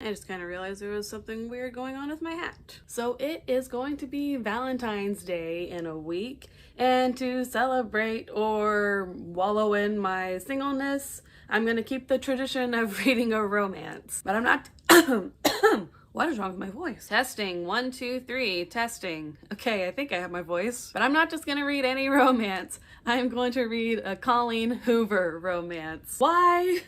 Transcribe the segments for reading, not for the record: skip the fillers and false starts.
I just kind of realized there was something weird going on with my hat. So it is going to be Valentine's Day in a week, and to celebrate or wallow in my singleness, I'm gonna keep the tradition of reading a romance. But I'm not what is wrong with my voice? Testing, 1, 2, 3, testing. Okay, I think I have my voice. But I'm not just gonna read any romance. I'm going to read a Colleen Hoover romance. Why?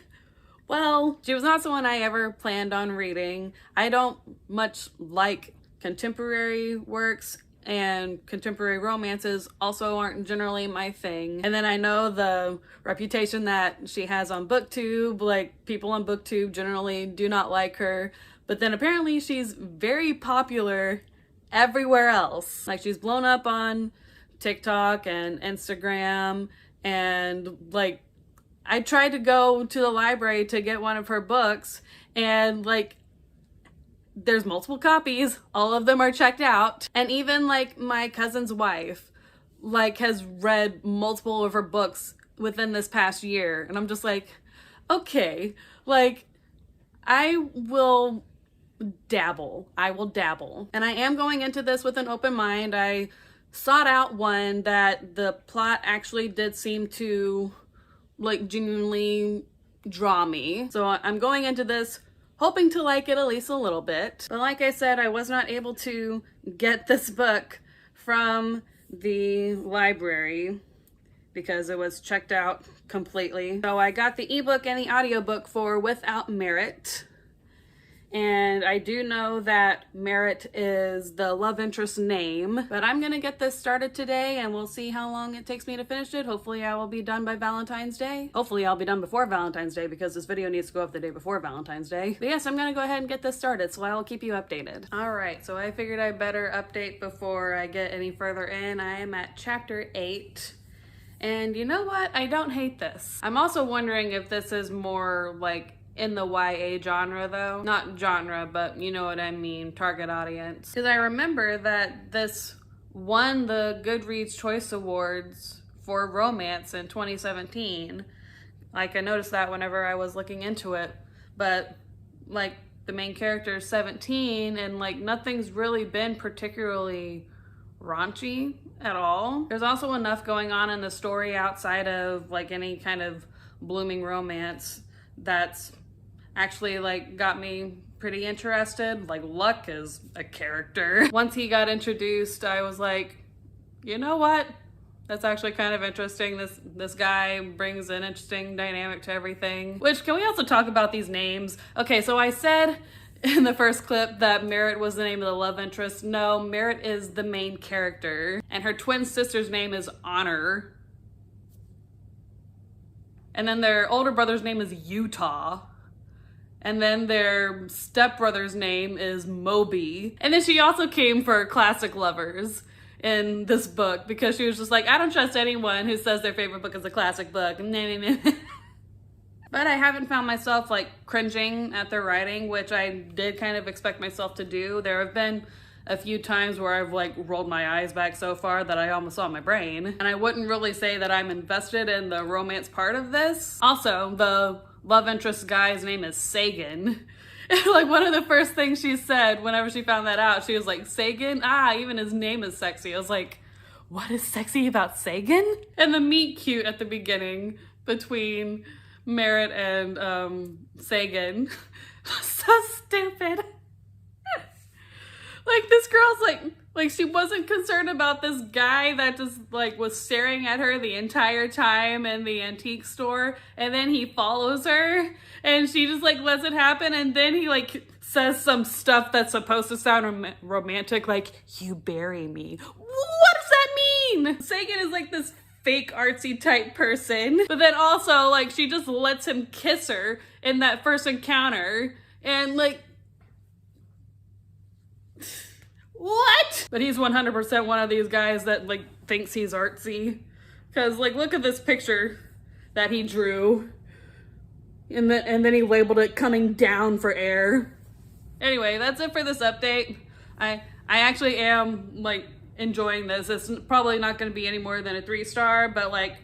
Well, she was not someone I ever planned on reading. I don't much like contemporary works, and contemporary romances also aren't generally my thing. And then I know the reputation that she has on BookTube, like people on BookTube generally do not like her, but then apparently she's very popular everywhere else. Like she's blown up on TikTok and Instagram, and like I tried to go to the library to get one of her books, and like there's multiple copies, all of them are checked out, and even like my cousin's wife like has read multiple of her books within this past year, and I'm just like, okay, like I will dabble, and I am going into this with an open mind. I sought out one that the plot actually did seem to like genuinely draw me. So I'm going into this hoping to like it at least a little bit. But like I said, I was not able to get this book from the library because it was checked out completely. So I got the ebook and the audiobook for Without Merit. And I do know that Merit is the love interest name, but I'm gonna get this started today and we'll see how long it takes me to finish it. Hopefully I will be done by Valentine's Day. Hopefully I'll be done before Valentine's Day because this video needs to go up the day before Valentine's Day. But yes, I'm gonna go ahead and get this started, so I will keep you updated. All right, so I figured I better update before I get any further in. I am at chapter 8. And you know what? I don't hate this. I'm also wondering if this is more like in the YA genre though. Not genre, but you know what I mean, target audience. Because I remember that this won the Goodreads Choice Awards for romance in 2017. Like I noticed that whenever I was looking into it, but like the main character is 17 and like nothing's really been particularly raunchy at all. There's also enough going on in the story outside of like any kind of blooming romance that's actually like got me pretty interested. Like Luck is a character. Once he got introduced, I was like, you know what? That's actually kind of interesting. This guy brings an interesting dynamic to everything. Which, can we also talk about these names? Okay, so I said in the first clip that Merit was the name of the love interest. No, Merit is the main character, and her twin sister's name is Honor. And then their older brother's name is Utah. And then their stepbrother's name is Moby. And then she also came for classic lovers in this book because she was just like, I don't trust anyone who says their favorite book is a classic book. But I haven't found myself like cringing at their writing, which I did kind of expect myself to do. There have been a few times where I've like rolled my eyes back so far that I almost saw my brain. And I wouldn't really say that I'm invested in the romance part of this. Also, the love interest guy's name is Sagan. Like one of the first things she said whenever she found that out, she was like, Sagan? Ah, even his name is sexy. I was like, what is sexy about Sagan? And the meet cute at the beginning between Merit and Sagan. So stupid. Like this girl's like she wasn't concerned about this guy that just like was staring at her the entire time in the antique store, and then he follows her and she just like lets it happen, and then he like says some stuff that's supposed to sound romantic, like, you bury me. What does that mean? Sagan is like this fake artsy type person, but then also like she just lets him kiss her in that first encounter, and like, what? But he's 100% one of these guys that like thinks he's artsy, because like look at this picture that he drew, and then he labeled it coming down for air. Anyway, that's it for this update. I actually am like enjoying this. It's probably not going to be any more than a 3-star, but like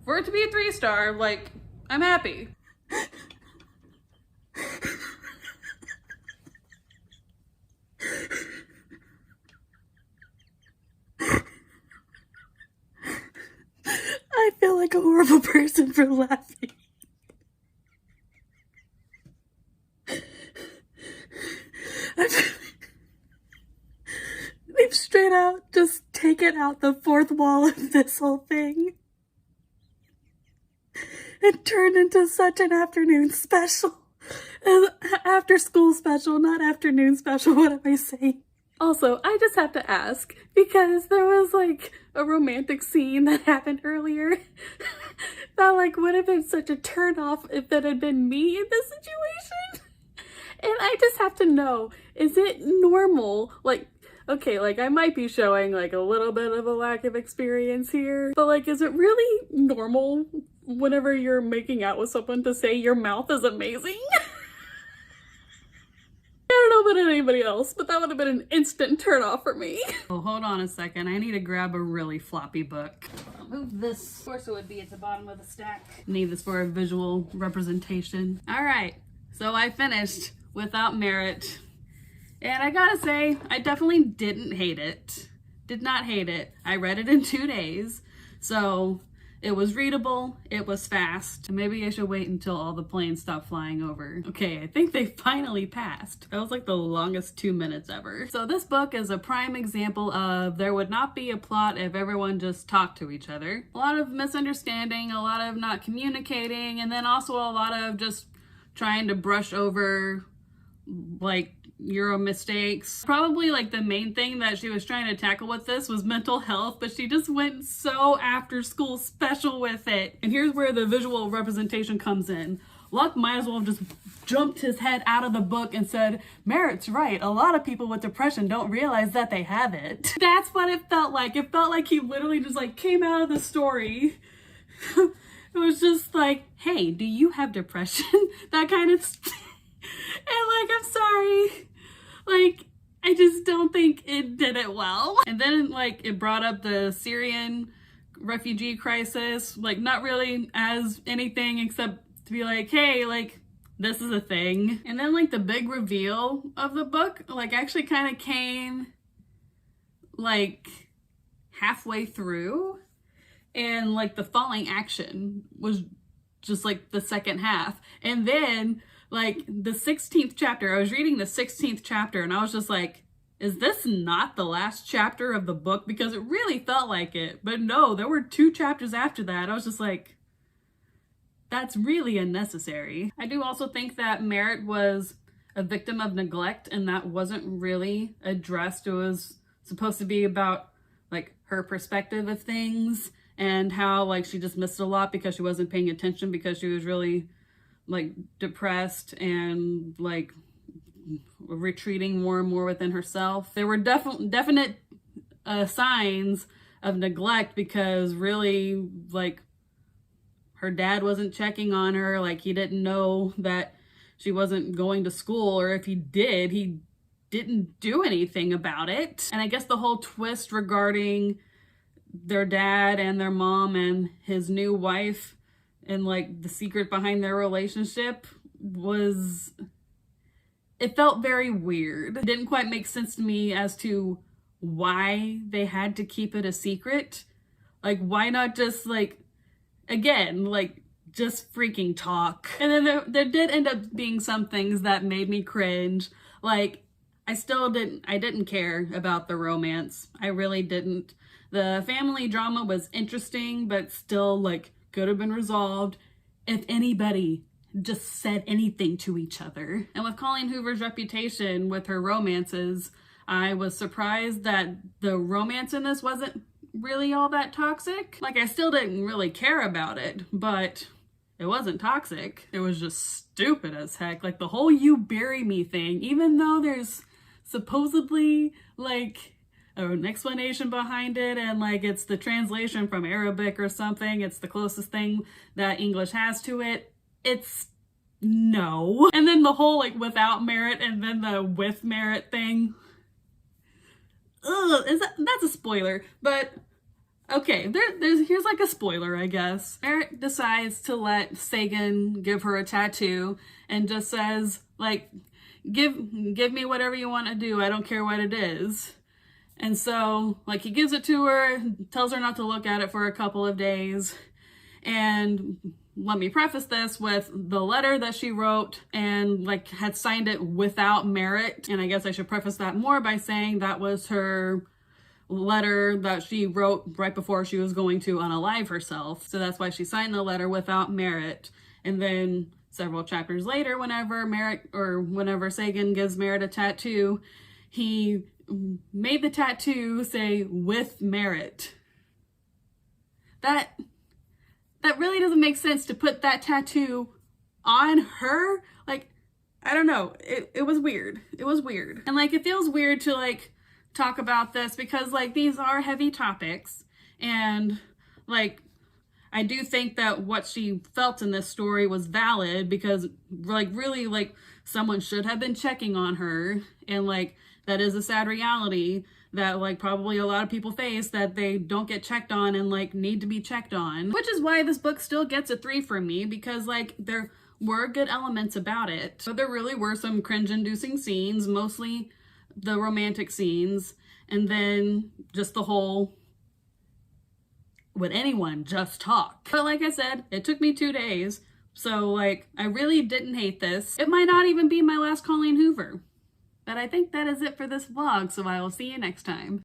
for it to be a 3-star, like I'm happy. like a horrible person for laughing. They've straight out just taken out the fourth wall of this whole thing. It turned into such an afternoon special. After school special, not afternoon special. What am I saying? Also, I just have to ask, because there was like a romantic scene that happened earlier that like would have been such a turn off if that had been me in this situation. And I just have to know, is it normal? Like, okay, like I might be showing like a little bit of a lack of experience here, but like, is it really normal whenever you're making out with someone to say your mouth is amazing? I don't know about anybody else, but that would have been an instant turn off for me. Oh, hold on a second. I need to grab a really floppy book. I'll move this. Of course it would be at the bottom of the stack. Need this for a visual representation. All right, so I finished Without Merit. And I gotta say, I definitely didn't hate it. Did not hate it. I read it in 2 days. So it was readable, it was fast. Maybe I should wait until all the planes stop flying over. Okay, I think they finally passed. That was like the longest 2 minutes ever. So this book is a prime example of there would not be a plot if everyone just talked to each other. A lot of misunderstanding, a lot of not communicating, and then also a lot of just trying to brush over like Euro mistakes. Probably like the main thing that she was trying to tackle with this was mental health, but she just went so after school special with it. And here's where the visual representation comes in. Luck might as well have just jumped his head out of the book and said, Merit's right, a lot of people with depression don't realize that they have it. That's what it felt like. It felt like he literally just like came out of the story. It was just like, hey, do you have depression? That kind of and like, I'm sorry, like, I just don't think it did it well. And then like it brought up the Syrian refugee crisis, like not really as anything except to be like, hey, like this is a thing. And then like the big reveal of the book, like actually kind of came like halfway through, and like the falling action was just like the second half. And then like the 16th chapter, I was reading the 16th chapter and I was just like, is this not the last chapter of the book? Because it really felt like it. But no, there were 2 chapters after that. I was just like, that's really unnecessary. I do also think that Merit was a victim of neglect, and that wasn't really addressed. It was supposed to be about like her perspective of things and how like she just missed a lot because she wasn't paying attention, because she was really like depressed and like retreating more and more within herself. There were definite signs of neglect, because really like her dad wasn't checking on her. Like he didn't know that she wasn't going to school, or if he did, he didn't do anything about it. And I guess the whole twist regarding their dad and their mom and his new wife and like the secret behind their relationship was, it felt very weird. It didn't quite make sense to me as to why they had to keep it a secret. Like, why not just like, again, like just freaking talk? And then there did end up being some things that made me cringe. Like, I didn't care about the romance. I really didn't. The family drama was interesting, but still like could have been resolved if anybody just said anything to each other. And with Colleen Hoover's reputation with her romances, I was surprised that the romance in this wasn't really all that toxic. Like, I still didn't really care about it, but it wasn't toxic. It was just stupid as heck. Like the whole "you bury me" thing, even though there's supposedly like an explanation behind it, and like it's the translation from Arabic or something, it's the closest thing that English has to it, it's no. And then the whole like without merit and then the with merit thing, ugh, that's a spoiler, but okay, here's like a spoiler, I guess. Merit decides to let Sagan give her a tattoo and just says like, give me whatever you want to do, I don't care what it is. And so, like, he gives it to her, tells her not to look at it for a couple of days. And let me preface this with the letter that she wrote and like had signed it without merit. And I guess I should preface that more by saying that was her letter that she wrote right before she was going to unalive herself. So that's why she signed the letter without merit. And then several chapters later, whenever Sagan gives Merritt a tattoo, he made the tattoo say with merit. That really doesn't make sense to put that tattoo on her. Like, I don't know. It was weird. It was weird. And like, it feels weird to like talk about this because like these are heavy topics, and like I do think that what she felt in this story was valid because like really like someone should have been checking on her, and like that is a sad reality that like probably a lot of people face, that they don't get checked on and like need to be checked on. Which is why this book still gets a 3 from me, because like there were good elements about it, but there really were some cringe-inducing scenes, mostly the romantic scenes, and then just the whole would anyone just talk. But like I said, it took me 2 days, so like I really didn't hate this. It might not even be my last Colleen Hoover. But I think that is it for this vlog, so I will see you next time.